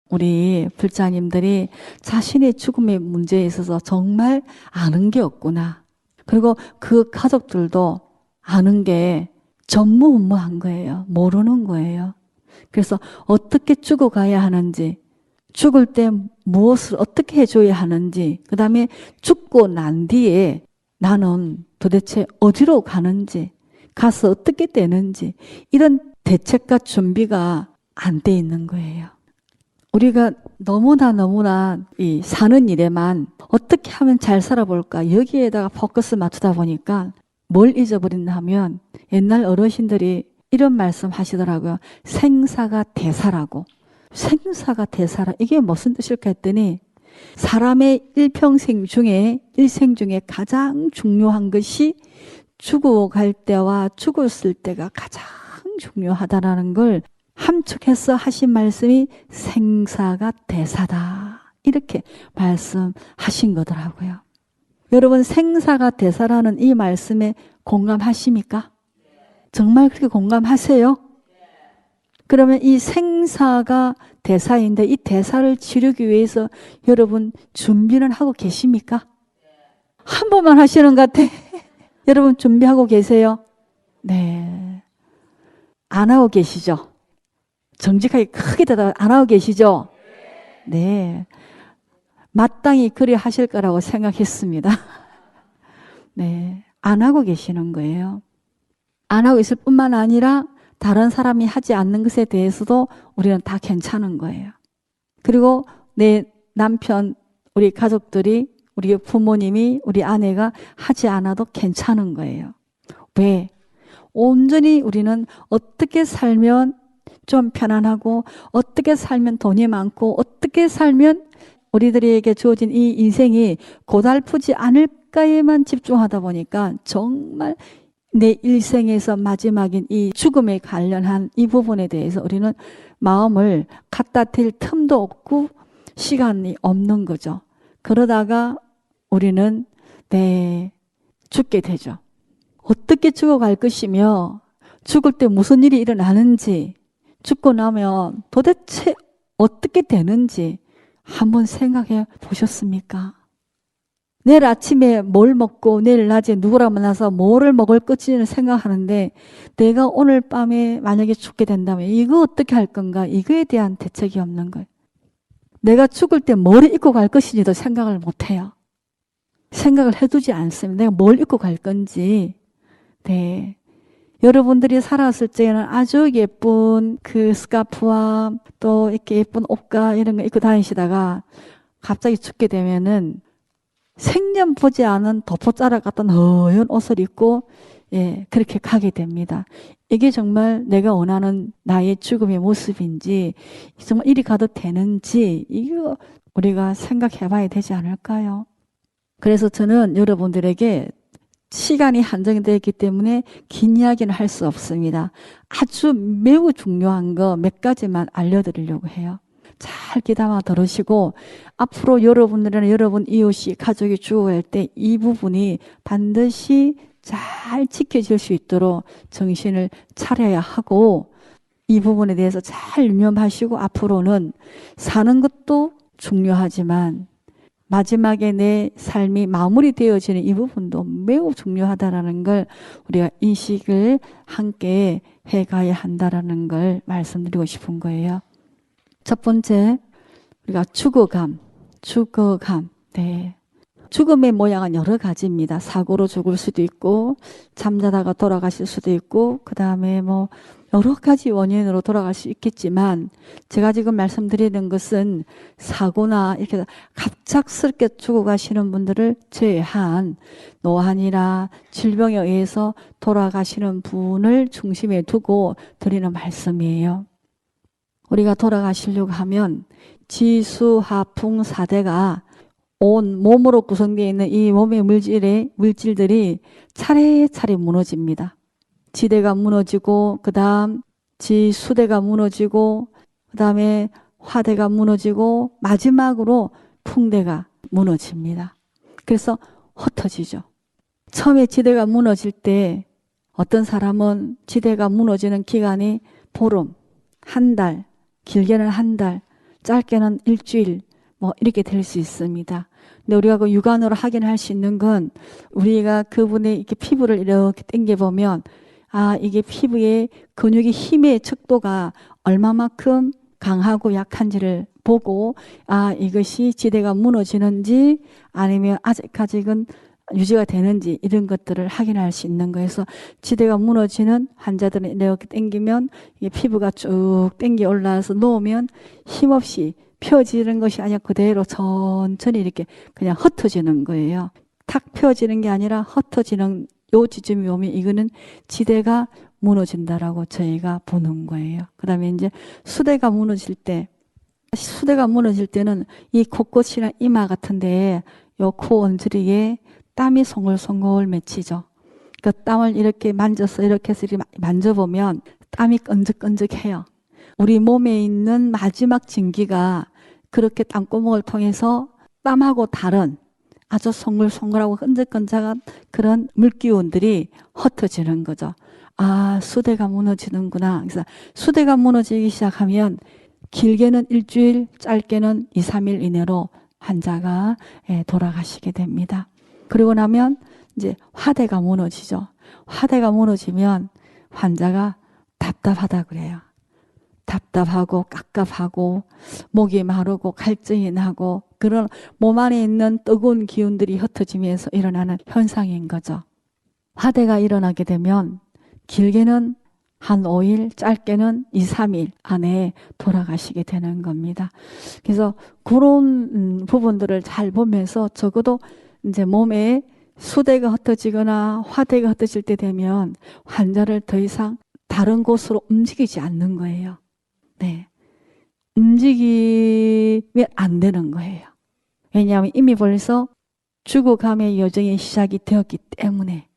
우리 불자님들이 자신의 죽음의 문제에 있어서 정말 아는 게 없구나. 그리고 그 가족들도 아는 게 전무후무한 거예요. 모르는 거예요. 그래서 어떻게 죽어가야 하는지, 죽을 때 무엇을 어떻게 해줘야 하는지, 그 다음에 죽고 난 뒤에 나는 도대체 어디로 가는지, 가서 어떻게 되는지, 이런 대책과 준비가 안 돼 있는 거예요. 우리가 너무나 이 사는 일에만 어떻게 하면 잘 살아볼까, 여기에다가 포커스 맞추다 보니까 뭘 잊어버린다 하면 옛날 어르신들이 이런 말씀 하시더라고요. 생사가 대사라고. 생사가 대사라. 이게 무슨 뜻일까 했더니 사람의 일생 중에 가장 중요한 것이 죽어갈 때와 죽었을 때가 가장 중요하다라는 걸 함축해서 하신 말씀이 생사가 대사다. 이렇게 말씀하신 거더라고요. 여러분, 생사가 대사라는 이 말씀에 공감하십니까? 정말 그렇게 공감하세요? 그러면 이 생사가 대사인데 이 대사를 치르기 위해서 여러분 준비는 하고 계십니까? 한 번만 하시는 것 같아. 여러분 준비하고 계세요? 네. 안 하고 계시죠? 정직하게 크게 대답 안 하고 계시죠? 네. 마땅히 그리 하실 거라고 생각했습니다. 네. 안 하고 계시는 거예요. 안 하고 있을 뿐만 아니라 다른 사람이 하지 않는 것에 대해서도 우리는 다 괜찮은 거예요. 그리고 내 남편, 우리 가족들이, 우리 부모님이, 우리 아내가 하지 않아도 괜찮은 거예요. 왜? 온전히 우리는 어떻게 살면 좀 편안하고, 어떻게 살면 돈이 많고, 어떻게 살면 우리들에게 주어진 이 인생이 고달프지 않을까에만 집중하다 보니까 정말 내 일생에서 마지막인 이 죽음에 관련한 이 부분에 대해서 우리는 마음을 갖다 댈 틈도 없고 시간이 없는 거죠. 그러다가 우리는 죽게 되죠. 어떻게 죽어갈 것이며 죽을 때 무슨 일이 일어나는지, 죽고 나면 도대체 어떻게 되는지 한번 생각해 보셨습니까? 내일 아침에 뭘 먹고 내일 낮에 누구랑 만나서 뭐를 먹을 것인지는 생각하는데 내가 오늘 밤에 만약에 죽게 된다면 이거 어떻게 할 건가? 이거에 대한 대책이 없는 거예요. 내가 죽을 때 뭘 입고 갈 것인지도 생각을 못 해요. 생각을 해두지 않습니다. 내가 뭘 입고 갈 건지. 네. 여러분들이 살았을 때는 아주 예쁜 그 스카프와 또 이렇게 예쁜 옷과 이런 거 입고 다니시다가 갑자기 죽게 되면은 생전 보지 않은 도포자락 같은 허연 옷을 입고 그렇게 가게 됩니다. 이게 정말 내가 원하는 나의 죽음의 모습인지, 정말 이리 가도 되는지, 이거 우리가 생각해 봐야 되지 않을까요? 그래서 저는 여러분들에게 시간이 한정이 되어 있기 때문에 긴 이야기는 할 수 없습니다. 아주 매우 중요한 거 몇 가지만 알려드리려고 해요. 잘 귀담아 들으시고 앞으로 여러분들이나 여러분 이웃이 가족이 죽어갈 때 이 부분이 반드시 잘 지켜질 수 있도록 정신을 차려야 하고 이 부분에 대해서 잘 유념하시고 앞으로는 사는 것도 중요하지만 마지막에 내 삶이 마무리되어지는 이 부분도 매우 중요하다는 걸 우리가 인식을 함께 해가야 한다는 걸 말씀드리고 싶은 거예요. 첫 번째, 우리가 죽어감. 네. 죽음의 모양은 여러 가지입니다. 사고로 죽을 수도 있고, 잠자다가 돌아가실 수도 있고, 그 다음에 여러 가지 원인으로 돌아갈 수 있겠지만, 제가 지금 말씀드리는 것은 사고나 이렇게 갑작스럽게 죽어가시는 분들을 제외한 노안이나 질병에 의해서 돌아가시는 분을 중심에 두고 드리는 말씀이에요. 우리가 돌아가시려고 하면 지수하풍 4대가 온 몸으로 구성되어 있는 이 몸의 물질들이 차례차례 무너집니다. 지대가 무너지고 그 다음 지수대가 무너지고 그 다음에 화대가 무너지고 마지막으로 풍대가 무너집니다. 그래서 흩어지죠. 처음에 지대가 무너질 때 어떤 사람은 지대가 무너지는 기간이 보름, 한 달, 길게는 한 달, 짧게는 일주일 뭐 이렇게 될 수 있습니다. 근데 우리가 그 육안으로 확인할 수 있는 건 우리가 그분의 이렇게 피부를 이렇게 당겨보면 아, 이게 피부의 근육의 힘의 척도가 얼마만큼 강하고 약한지를 보고 아, 이것이 지대가 무너지는지 아니면 아직까지는 유지가 되는지 이런 것들을 확인할 수 있는 거예요. 그래서 지대가 무너지는 환자들은 이렇게 당기면 이게 피부가 쭉 당겨 올라와서 놓으면 힘없이 펴지는 것이 아니라 그대로 천천히 이렇게 그냥 흩어지는 거예요. 탁 펴지는 게 아니라 흩어지는 요 지점이 오면 이거는 지대가 무너진다라고 저희가 보는 거예요. 그 다음에 이제 수대가 무너질 때는 이 곳곳이나 이마 같은데 요 코 언저리에 땀이 송글송글 맺히죠. 그 땀을 이렇게 만져서 이렇게 해서 이렇게 만져보면 땀이 끈적끈적해요. 우리 몸에 있는 마지막 증기가 그렇게 땀구멍을 통해서 땀하고 다른 아주 송글송글하고 끈적끈적한 그런 물기운들이 흩어지는 거죠. 아, 수대가 무너지는구나. 그래서 수대가 무너지기 시작하면 길게는 일주일, 짧게는 2, 3일 이내로 환자가 돌아가시게 됩니다. 그리고 나면 이제 화대가 무너지죠. 화대가 무너지면 환자가 답답하다 그래요. 답답하고 깝깝하고 목이 마르고 갈증이 나고 그런 몸 안에 있는 뜨거운 기운들이 흩어지면서 일어나는 현상인 거죠. 화대가 일어나게 되면 길게는 한 5일, 짧게는 2, 3일 안에 돌아가시게 되는 겁니다. 그래서 그런 부분들을 잘 보면서 적어도 이제 몸에 수대가 흩어지거나 화대가 흩어질 때 되면 환자를 더 이상 다른 곳으로 움직이지 않는 거예요. 네. 움직이면 안 되는 거예요. 왜냐하면 이미 벌써 죽어감의 여정이 시작이 되었기 때문에.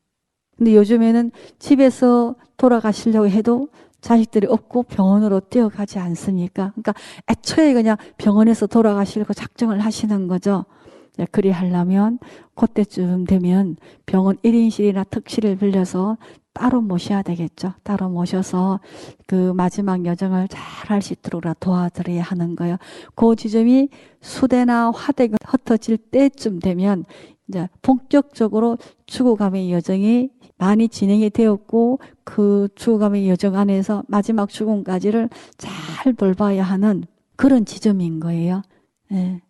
근데 요즘에는 집에서 돌아가시려고 해도 자식들이 없고 병원으로 뛰어가지 않습니까? 그러니까 애초에 그냥 병원에서 돌아가시려고 작정을 하시는 거죠. 그리 하려면 그때쯤 되면 병원 1인실이나 특실을 빌려서 따로 모셔야 되겠죠. 따로 모셔서 그 마지막 여정을 잘 할 수 있도록 도와드려야 하는 거예요. 그 지점이 수대나 화대가 흩어질 때쯤 되면 이제 본격적으로 죽어감의 여정이 많이 진행이 되었고 그 죽어감의 여정 안에서 마지막 죽음까지를 잘 돌봐야 하는 그런 지점인 거예요. 네.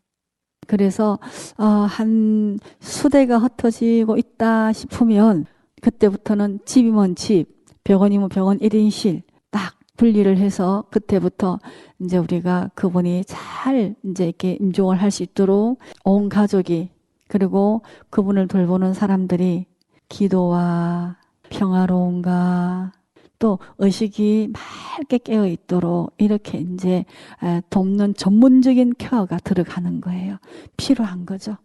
그래서 한 수대가 흩어지고 있다 싶으면 그때부터는 집이면 집, 병원이면 병원 1인실 딱 분리를 해서 그때부터 이제 우리가 그분이 잘 이제 이렇게 임종을 할 수 있도록 온 가족이 그리고 그분을 돌보는 사람들이 기도와 평화로움과 또 의식이 맑게 깨어 있도록 이렇게 이제 돕는 전문적인 케어가 들어가는 거예요. 필요한 거죠.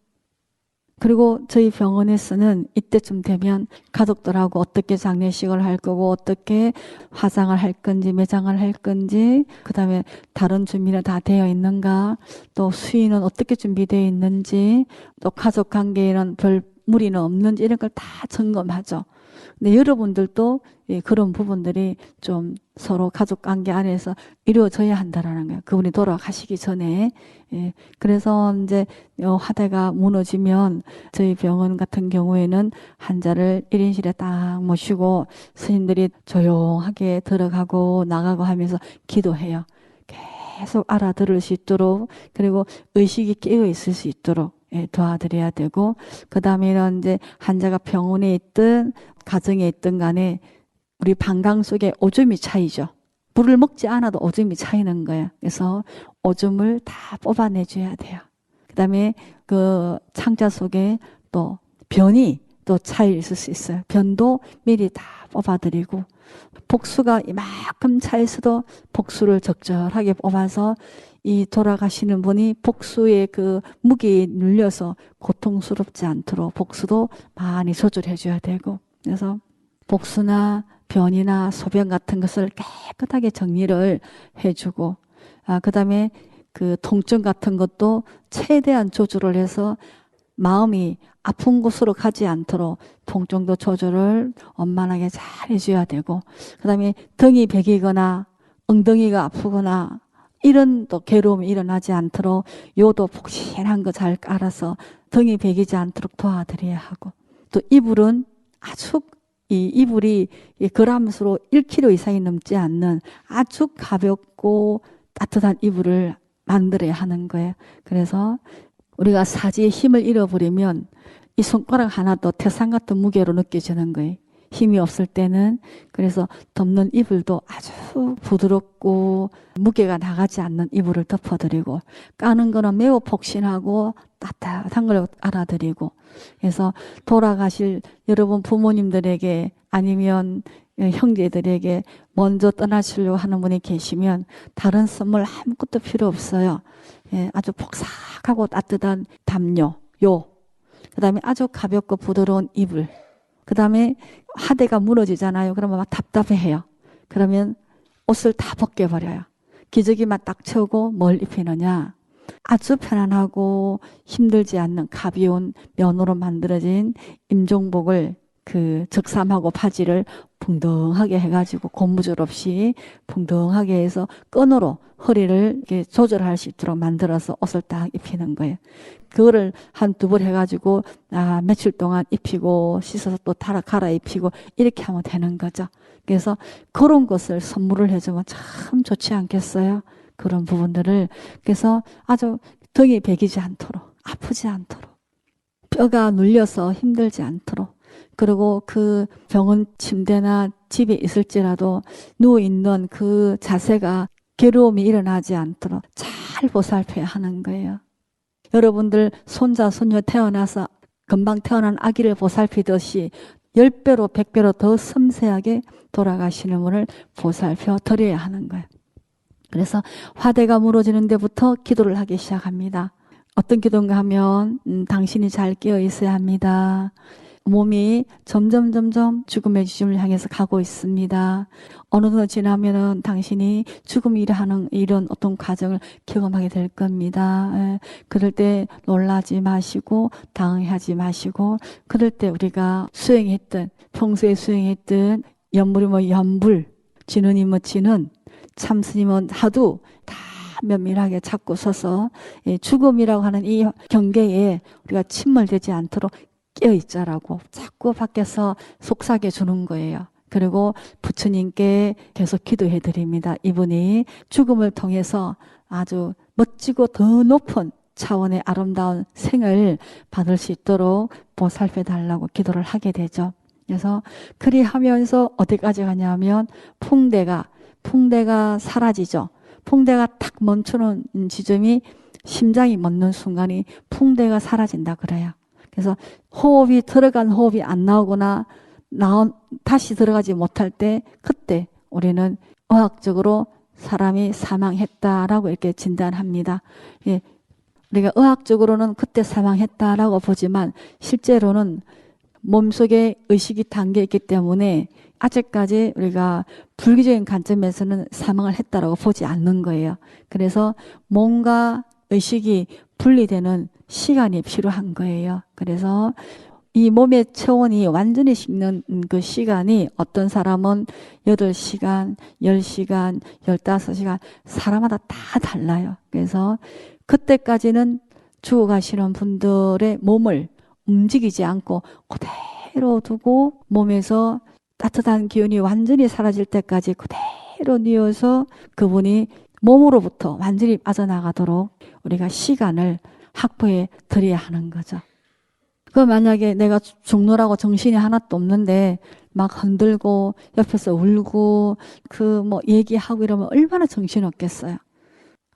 그리고 저희 병원에서는 이때쯤 되면 가족들하고 어떻게 장례식을 할 거고 어떻게 화장을 할 건지 매장을 할 건지 그다음에 다른 준비는 다 되어 있는가 또 수의는 어떻게 준비되어 있는지 또 가족 관계에는 별 무리는 없는지 이런 걸 다 점검하죠. 근데 여러분들도 그런 부분들이 좀 서로 가족 관계 안에서 이루어져야 한다라는 거예요. 그분이 돌아가시기 전에. 그래서 이제 화대가 무너지면 저희 병원 같은 경우에는 환자를 1인실에 딱 모시고 스님들이 조용하게 들어가고 나가고 하면서 기도해요. 계속 알아들을 수 있도록 그리고 의식이 깨어 있을 수 있도록 도와드려야 되고 그 다음에는 이제 환자가 병원에 있든 가정에 있든 간에 우리 방광 속에 오줌이 차이죠. 물을 먹지 않아도 오줌이 차이는 거예요. 그래서 오줌을 다 뽑아내줘야 돼요. 그 다음에 그 창자 속에 또 변이 또 차이 있을 수 있어요. 변도 미리 다 뽑아드리고 복수가 이만큼 차 있어도 복수를 적절하게 뽑아서 이 돌아가시는 분이 복수의 그 무게에 눌려서 고통스럽지 않도록 복수도 많이 조절해 줘야 되고 그래서 복수나 변이나 소변 같은 것을 깨끗하게 정리를 해주고 그 다음에 그 통증 같은 것도 최대한 조절을 해서 마음이 아픈 곳으로 가지 않도록 통증도 조절을 원만하게 잘 해줘야 되고 그 다음에 등이 베기거나 엉덩이가 아프거나 이런 또 괴로움이 일어나지 않도록 요도 폭신한 거 잘 깔아서 등이 베기지 않도록 도와드려야 하고, 또 이불은 아주 이 이불이 그람수로 1kg 이상이 넘지 않는 아주 가볍고 따뜻한 이불을 만들어야 하는 거예요. 그래서 우리가 사지의 힘을 잃어버리면 이 손가락 하나도 태산 같은 무게로 느껴지는 거예요. 힘이 없을 때는. 그래서 덮는 이불도 아주 부드럽고 무게가 나가지 않는 이불을 덮어드리고, 까는 거는 매우 폭신하고 따뜻한 걸 알아드리고, 그래서 돌아가실 여러분 부모님들에게 아니면 형제들에게 먼저 떠나시려고 하는 분이 계시면 다른 선물 아무것도 필요 없어요. 예, 아주 폭삭하고 따뜻한 담요, 그 다음에 아주 가볍고 부드러운 이불, 그 다음에 하대가 무너지잖아요. 그러면 막 답답해요. 그러면 옷을 다 벗겨버려요. 기저귀만 딱 채우고 뭘 입히느냐? 아주 편안하고 힘들지 않는 가벼운 면으로 만들어진 임종복을 그 적삼하고 바지를 붕덩하게 해가지고 고무줄 없이 붕덩하게 해서 끈으로 허리를 이렇게 조절할 수 있도록 만들어서 옷을 딱 입히는 거예요. 그거를 한 두 벌 해가지고 며칠 동안 입히고 씻어서 또 갈아입히고 이렇게 하면 되는 거죠. 그래서 그런 것을 선물을 해주면 참 좋지 않겠어요? 그런 부분들을. 그래서 아주 등이 베기지 않도록, 아프지 않도록, 뼈가 눌려서 힘들지 않도록, 그리고 그 병원 침대나 집에 있을지라도 누워있는 그 자세가 괴로움이 일어나지 않도록 잘 보살펴야 하는 거예요. 여러분들 손자, 손녀 태어나서 금방 태어난 아기를 보살피듯이 10배로 100배로 더 섬세하게 돌아가시는 분을 보살펴 드려야 하는 거예요. 그래서 화대가 무너지는 데부터 기도를 하기 시작합니다. 어떤 기도인가 하면 당신이 잘 깨어 있어야 합니다. 몸이 점점 죽음의 지점을 향해서 가고 있습니다. 어느 정도 지나면은 당신이 죽음이 일어나는 이런 어떤 과정을 경험하게 될 겁니다. 예. 그럴 때 놀라지 마시고 당황하지 마시고, 그럴 때 우리가 평소에 수행했던 연불이 연불, 진은이 진은, 참스님은 하도 다 면밀하게 잡고 서서 죽음이라고 하는 이 경계에 우리가 침몰되지 않도록 깨어있자라고 자꾸 밖에서 속삭여 주는 거예요. 그리고 부처님께 계속 기도해 드립니다. 이분이 죽음을 통해서 아주 멋지고 더 높은 차원의 아름다운 생을 받을 수 있도록 보살펴 달라고 기도를 하게 되죠. 그래서 그리 하면서 어디까지 가냐면 풍대가 사라지죠. 풍대가 탁 멈추는 지점이 심장이 멎는 순간이 풍대가 사라진다 그래요. 그래서 호흡이 들어간 호흡이 안 나오거나 다시 들어가지 못할 때, 그때 우리는 의학적으로 사람이 사망했다라고 이렇게 진단합니다. 예, 우리가 의학적으로는 그때 사망했다라고 보지만 실제로는 몸속에 의식이 담겨 있기 때문에 아직까지 우리가 불교적인 관점에서는 사망을 했다라고 보지 않는 거예요. 그래서 몸과 의식이 분리되는 시간이 필요한 거예요. 그래서 이 몸의 체온이 완전히 식는 그 시간이 어떤 사람은 8시간, 10시간, 15시간, 사람마다 다 달라요. 그래서 그때까지는 죽어가시는 분들의 몸을 움직이지 않고 그대로 두고 몸에서 따뜻한 기운이 완전히 사라질 때까지 그대로 뉘어서 그분이 몸으로부터 완전히 빠져나가도록 우리가 시간을 확보해 드려야 하는 거죠. 그 만약에 내가 죽노라고 정신이 하나도 없는데 막 흔들고 옆에서 울고 얘기하고 이러면 얼마나 정신없겠어요.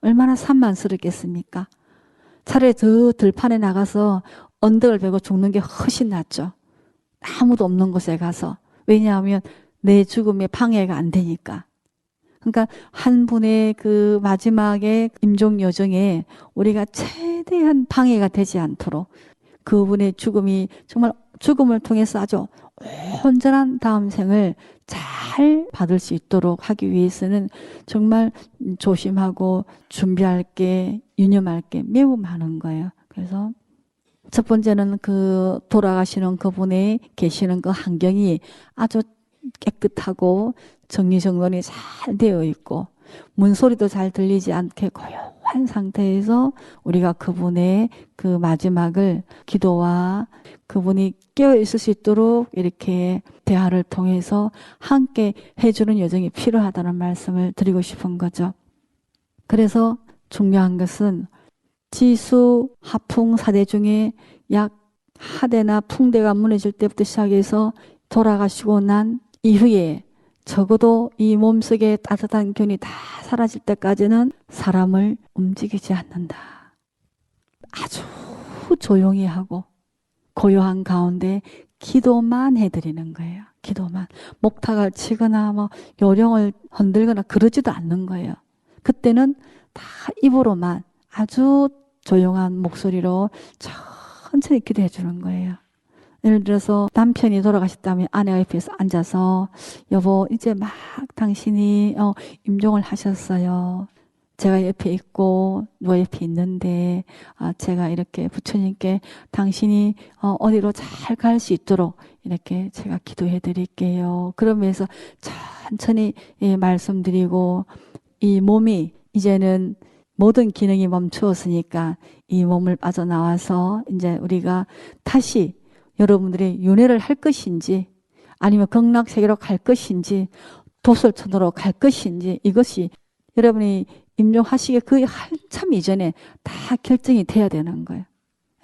얼마나 산만스럽겠습니까? 차라리 저 들판에 나가서 언덕을 베고 죽는 게 훨씬 낫죠. 아무도 없는 곳에 가서. 왜냐하면 내 죽음에 방해가 안 되니까. 그러니까 한 분의 그 마지막에 임종 여정에 우리가 최대한 방해가 되지 않도록 그분의 죽음이 정말 죽음을 통해서 아주 온전한 다음 생을 잘 받을 수 있도록 하기 위해서는 정말 조심하고 준비할 게, 유념할 게 매우 많은 거예요. 그래서 첫 번째는 그 돌아가시는 그분이 계시는 그 환경이 아주 깨끗하고 정리정돈이 잘 되어 있고, 문소리도 잘 들리지 않게 고요한 상태에서 우리가 그분의 그 마지막을 기도와 그분이 깨어 있을 수 있도록 이렇게 대화를 통해서 함께 해주는 여정이 필요하다는 말씀을 드리고 싶은 거죠. 그래서 중요한 것은 지수 하풍 사대 중에 약 하대나 풍대가 무너질 때부터 시작해서 돌아가시고 난 이후에 적어도 이 몸속의 따뜻한 균이 다 사라질 때까지는 사람을 움직이지 않는다. 아주 조용히 하고 고요한 가운데 기도만 해드리는 거예요. 기도만. 목탁을 치거나 뭐 요령을 흔들거나 그러지도 않는 거예요. 그때는 다 입으로만 아주 조용한 목소리로 천천히 기도해 주는 거예요. 예를 들어서 남편이 돌아가셨다면 아내가 옆에서 앉아서 여보 이제 막 당신이 임종을 하셨어요. 제가 옆에 있고 누가 옆에 있는데 제가 이렇게 부처님께 당신이 어디로 잘 갈 수 있도록 이렇게 제가 기도해 드릴게요. 그러면서 천천히 말씀드리고 이 몸이 이제는 모든 기능이 멈추었으니까 이 몸을 빠져나와서 이제 우리가 다시 여러분들이 윤회를 할 것인지 아니면 극락세계로 갈 것인지 도솔천으로 갈 것인지 이것이 여러분이 임종하시기 그 한참 이전에 다 결정이 돼야 되는 거예요.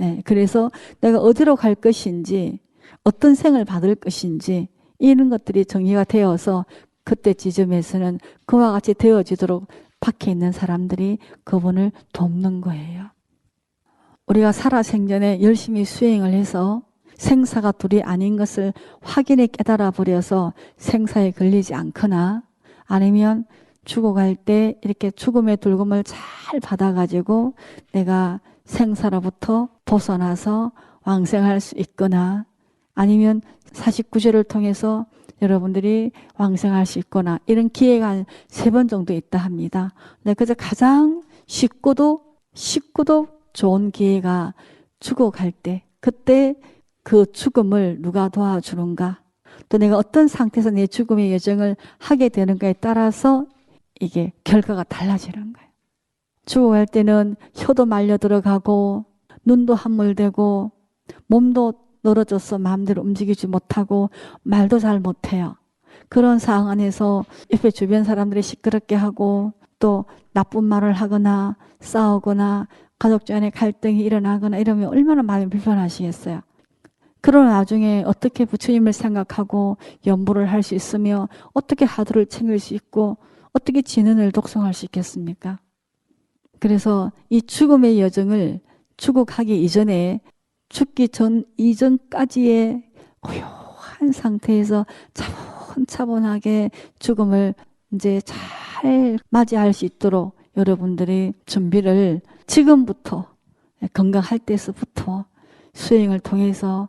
예, 그래서 내가 어디로 갈 것인지 어떤 생을 받을 것인지 이런 것들이 정리가 되어서 그때 지점에서는 그와 같이 되어지도록 밖에 있는 사람들이 그분을 돕는 거예요. 우리가 살아생전에 열심히 수행을 해서 생사가 둘이 아닌 것을 확인해 깨달아 버려서 생사에 걸리지 않거나 아니면 죽어갈 때 이렇게 죽음의 dur금을 잘 받아가지고 내가 생사로부터 벗어나서 왕생할 수 있거나 아니면 49제를 통해서 여러분들이 왕생할 수 있거나 이런 기회가 한 3번 정도 있다 합니다. 네, 그래서 가장 쉽고도 좋은 기회가 죽어갈 때 그때 그 죽음을 누가 도와주는가 또 내가 어떤 상태에서 내 죽음의 여정을 하게 되는가에 따라서 이게 결과가 달라지는 거예요. 죽어갈 때는 혀도 말려 들어가고 눈도 함몰되고 몸도 늘어져서 마음대로 움직이지 못하고 말도 잘 못해요. 그런 상황 안에서 옆에 주변 사람들이 시끄럽게 하고 또 나쁜 말을 하거나 싸우거나 가족 간에 갈등이 일어나거나 이러면 얼마나 마음이 불편하시겠어요. 그런 와중에 어떻게 부처님을 생각하고 연보를 할 수 있으며 어떻게 하루를 챙길 수 있고 어떻게 진언을 독송할 수 있겠습니까? 그래서 이 죽음의 여정을 죽어가기 이전에 죽기 전 이전까지의 고요한 상태에서 차분차분하게 죽음을 이제 잘 맞이할 수 있도록 여러분들이 준비를 지금부터 건강할 때서부터 수행을 통해서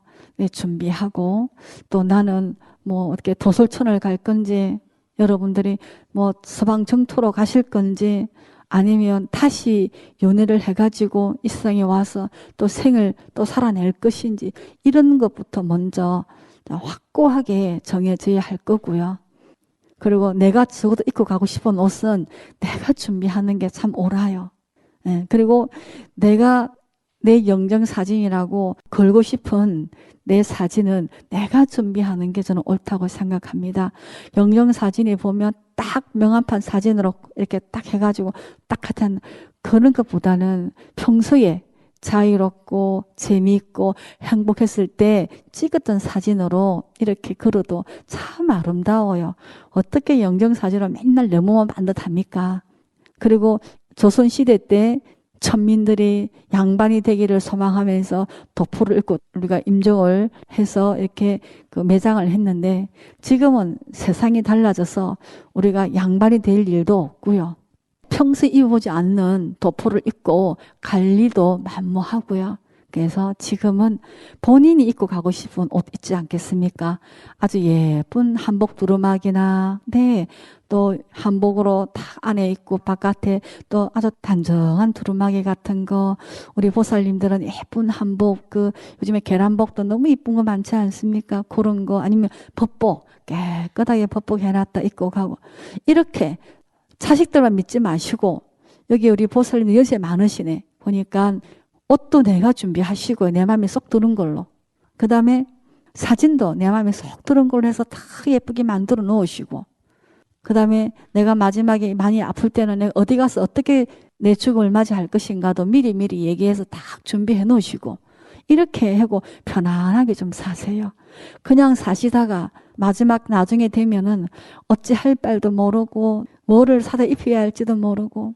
준비하고 또 나는 뭐 어떻게 도솔천을 갈 건지 여러분들이 뭐 서방 정토로 가실 건지 아니면 다시 연애를 해가지고 이 세상에 와서 또 생을 또 살아낼 것인지 이런 것부터 먼저 확고하게 정해져야 할 거고요. 그리고 내가 적어도 입고 가고 싶은 옷은 내가 준비하는 게 참 옳아요. 네, 그리고 내가 내 영정사진이라고 걸고 싶은 내 사진은 내가 준비하는 게 저는 옳다고 생각합니다. 영정사진에 보면 딱 명함판 사진으로 이렇게 딱 해가지고 딱 같은 그런 것보다는 평소에 자유롭고 재미있고 행복했을 때 찍었던 사진으로 이렇게 걸어도 참 아름다워요. 어떻게 영정사진을 맨날 너무만 반듯합니까? 그리고 조선시대 때 천민들이 양반이 되기를 소망하면서 도포를 입고 우리가 임종을 해서 이렇게 그 매장을 했는데 지금은 세상이 달라져서 우리가 양반이 될 일도 없고요. 평소에 입어보지 않는 도포를 입고 갈 일도 만무하고요. 그래서 지금은 본인이 입고 가고 싶은 옷 있지 않겠습니까? 아주 예쁜 한복 두루마기나 또 한복으로 딱 안에 입고 바깥에 또 아주 단정한 두루마기 같은 거 우리 보살님들은 예쁜 한복 요즘에 계란복도 너무 이쁜 거 많지 않습니까? 그런 거 아니면 법복 깨끗하게 법복 해놨다 입고 가고 이렇게 자식들만 믿지 마시고 여기 우리 보살님 연세 많으시네. 보니까 옷도 내가 준비하시고 내 마음에 쏙 드는 걸로. 그 다음에 사진도 내 마음에 쏙 드는 걸로 해서 다 예쁘게 만들어 놓으시고 그 다음에 내가 마지막에 많이 아플 때는 내가 어디 가서 어떻게 내 죽음을 맞이할 것인가도 미리미리 얘기해서 다 준비해 놓으시고 이렇게 하고 편안하게 좀 사세요. 그냥 사시다가 마지막 나중에 되면은 어찌 할 바도 모르고 뭐를 사다 입혀야 할지도 모르고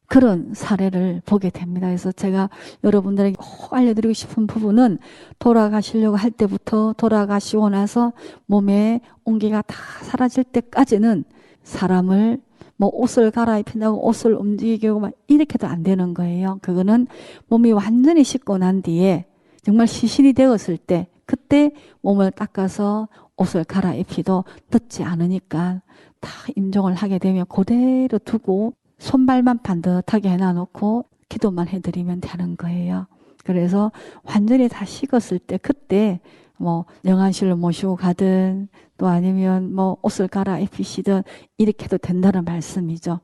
그런 사례를 보게 됩니다. 그래서 제가 여러분들에게 꼭 알려드리고 싶은 부분은 돌아가시려고 할 때부터 돌아가시고 나서 몸에 온기가 다 사라질 때까지는 사람을 뭐 옷을 갈아입힌다고 옷을 움직이고 막 이렇게도 안 되는 거예요. 그거는 몸이 완전히 식고 난 뒤에 정말 시신이 되었을 때 그때 몸을 닦아서 옷을 갈아입히도 늦지 않으니까 다 임종을 하게 되면 그대로 두고 손발만 반듯하게 해놔놓고 기도만 해드리면 되는 거예요. 그래서 완전히 다 식었을 때 그때 뭐 영안실로 모시고 가든 또 아니면 뭐 옷을 갈아입히시든 이렇게 해도 된다는 말씀이죠.